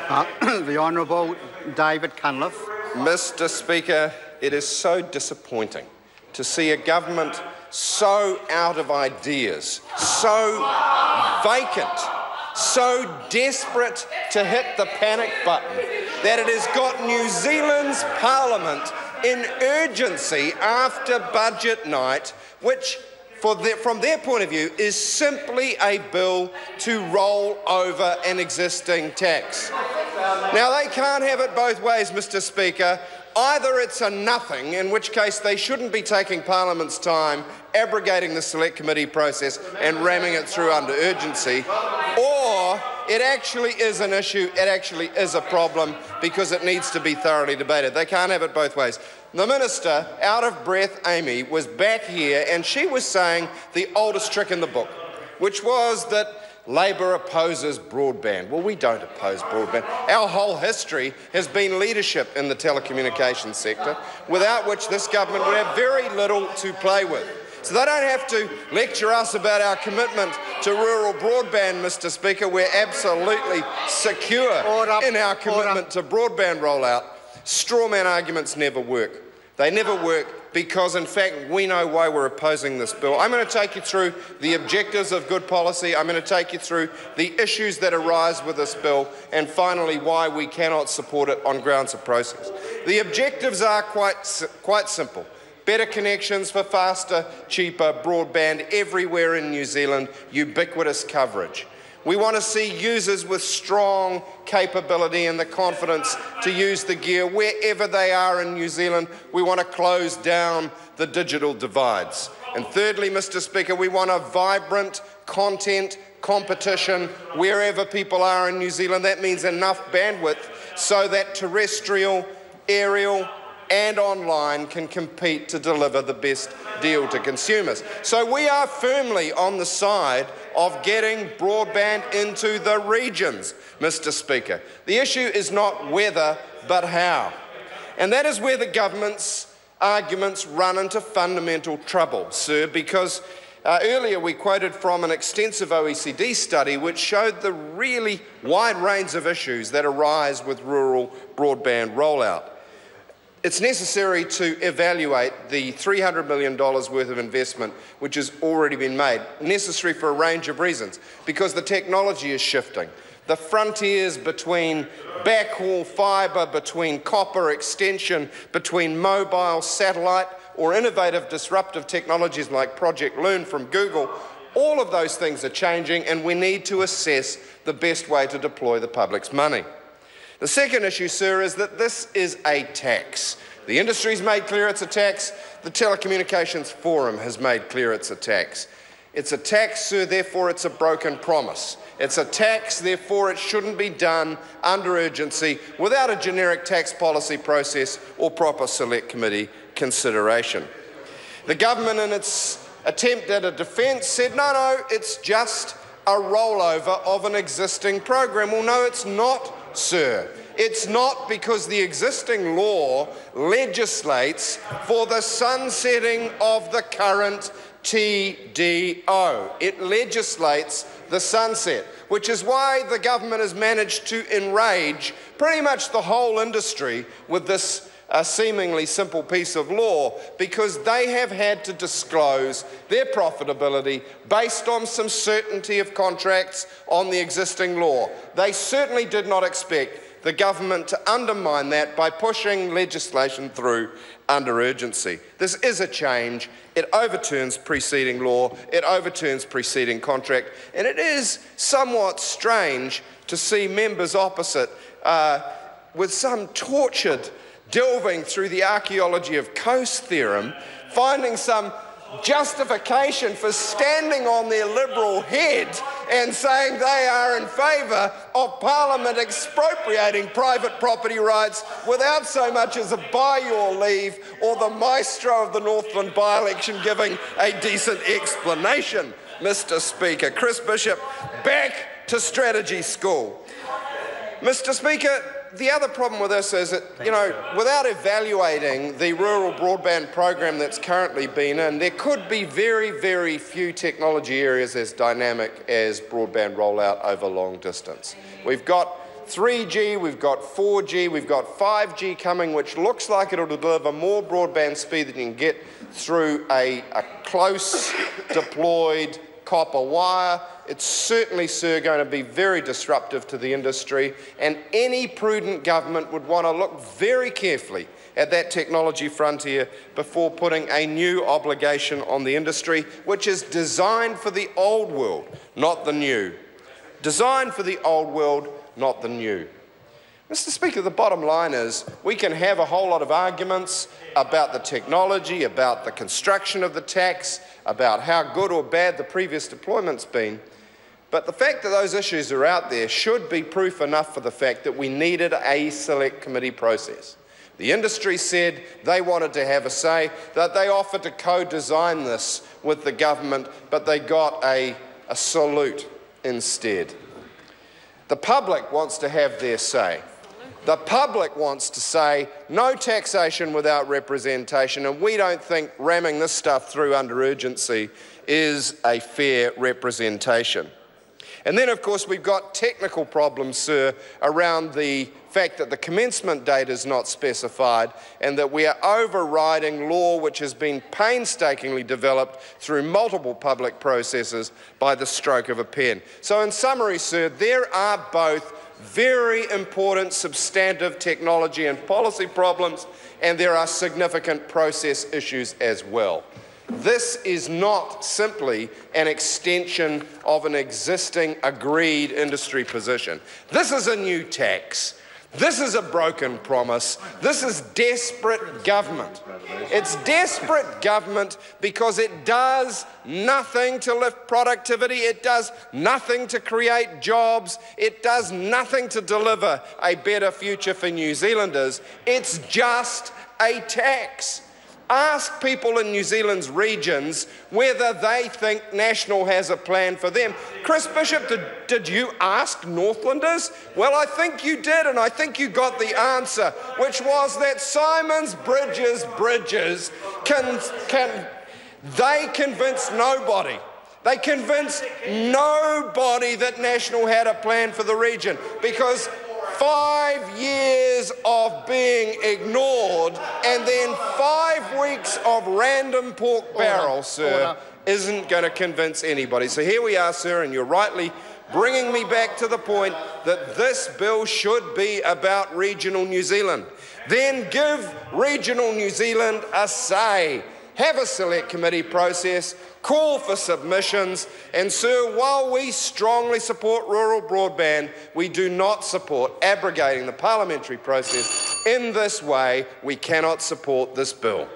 The Honourable David Cunliffe. Mr. Speaker, it is so disappointing to see a government so out of ideas, so vacant, so desperate to hit the panic button that it has got New Zealand's Parliament in urgency after budget night, which from their point of view is simply a bill to roll over an existing tax. Now, they can't have it both ways, Mr. Speaker. Either it's a nothing, in which case they shouldn't be taking Parliament's time, abrogating the Select Committee process and ramming it through under urgency, or it actually is an issue, it actually is a problem because it needs to be thoroughly debated. They can't have it both ways. The Minister, out of breath, Amy, was back here and she was saying the oldest trick in the book, which was that Labor opposes broadband. Well, we don't oppose broadband. Our whole history has been leadership in the telecommunications sector, without which this government would have very little to play with. So they don't have to lecture us about our commitment to rural broadband, Mr. Speaker. We're absolutely secure in our commitment to broadband rollout. Strawman arguments never work. They never work because, in fact, we know why we're opposing this bill. I'm going to take you through the objectives of good policy. I'm going to take you through the issues that arise with this bill, and finally why we cannot support it on grounds of process. The objectives are quite simple. Better connections for faster, cheaper broadband everywhere in New Zealand, ubiquitous coverage. We want to see users with strong capability and the confidence to use the gear wherever they are in New Zealand. We want to close down the digital divides. And thirdly, Mr. Speaker, we want a vibrant content competition wherever people are in New Zealand. That means enough bandwidth so that terrestrial, aerial and online can compete to deliver the best deal to consumers. So we are firmly on the side of getting broadband into the regions, Mr. Speaker. The issue is not whether, but how. And that is where the government's arguments run into fundamental trouble, sir, because earlier we quoted from an extensive OECD study which showed the really wide range of issues that arise with rural broadband rollout. It's necessary to evaluate the $300 million worth of investment which has already been made, necessary for a range of reasons, because the technology is shifting. The frontiers between backhaul fibre, between copper extension, between mobile, satellite, or innovative disruptive technologies like Project Loon from Google, all of those things are changing, and we need to assess the best way to deploy the public's money. The second issue, sir, is that this is a tax. The industry's made clear it's a tax. The Telecommunications Forum has made clear it's a tax. It's a tax, sir, therefore it's a broken promise. It's a tax, therefore it shouldn't be done under urgency without a generic tax policy process or proper Select Committee consideration. The government, in its attempt at a defence, said, no, it's just a rollover of an existing program. Well, no, it's not, sir. It's not, because the existing law legislates for the sunsetting of the current TDO. It legislates the sunset, which is why the government has managed to enrage pretty much the whole industry with this seemingly simple piece of law, because they have had to disclose their profitability based on some certainty of contracts on the existing law. They certainly did not expect the government to undermine that by pushing legislation through under urgency. This is a change. It overturns preceding law, it overturns preceding contract, and it is somewhat strange to see members opposite with some tortured delving through the archaeology of Coase theorem, finding some justification for standing on their Liberal head and saying they are in favour of Parliament expropriating private property rights without so much as a by your leave or the maestro of the Northland by-election giving a decent explanation, Mr. Speaker. Chris Bishop, back to strategy school. Mr. Speaker, the other problem with this is that, without evaluating the rural broadband program that's currently been in, there could be very, very few technology areas as dynamic as broadband rollout over long distance. We've got 3G, we've got 4G, we've got 5G coming, which looks like it'll deliver more broadband speed than you can get through a close deployed copper wire. It's certainly, sir, going to be very disruptive to the industry, and any prudent government would want to look very carefully at that technology frontier before putting a new obligation on the industry, which is designed for the old world, not the new. Designed for the old world, not the new. Mr. Speaker, the bottom line is we can have a whole lot of arguments about the technology, about the construction of the tax, about how good or bad the previous deployment's been, but the fact that those issues are out there should be proof enough for the fact that we needed a select committee process. The industry said they wanted to have a say, that they offered to co-design this with the government, but they got a salute instead. The public wants to have their say. The public wants to say no taxation without representation, and we don't think ramming this stuff through under urgency is a fair representation. And then, of course, we've got technical problems, sir, around the fact that the commencement date is not specified and that we are overriding law which has been painstakingly developed through multiple public processes by the stroke of a pen. So in summary, sir, there are both very important substantive technology and policy problems, and there are significant process issues as well. This is not simply an extension of an existing agreed industry position. This is a new tax. This is a broken promise. This is desperate government. It's desperate government because it does nothing to lift productivity. It does nothing to create jobs. It does nothing to deliver a better future for New Zealanders. It's just a tax. Ask people in New Zealand's regions whether they think National has a plan for them. Chris Bishop, did you ask Northlanders? Well, I think you did, and I think you got the answer, which was that Simon's Bridges they convinced nobody. They convinced nobody that National had a plan for the region, because 5 years of being ignored and then 5 weeks of random pork barrel, sir, isn't going to convince anybody. So here we are, sir, and you're rightly bringing me back to the point that this bill should be about regional New Zealand. Then give regional New Zealand a say. Have a select committee process, call for submissions, and sir, while we strongly support rural broadband, we do not support abrogating the parliamentary process. In this way, we cannot support this bill.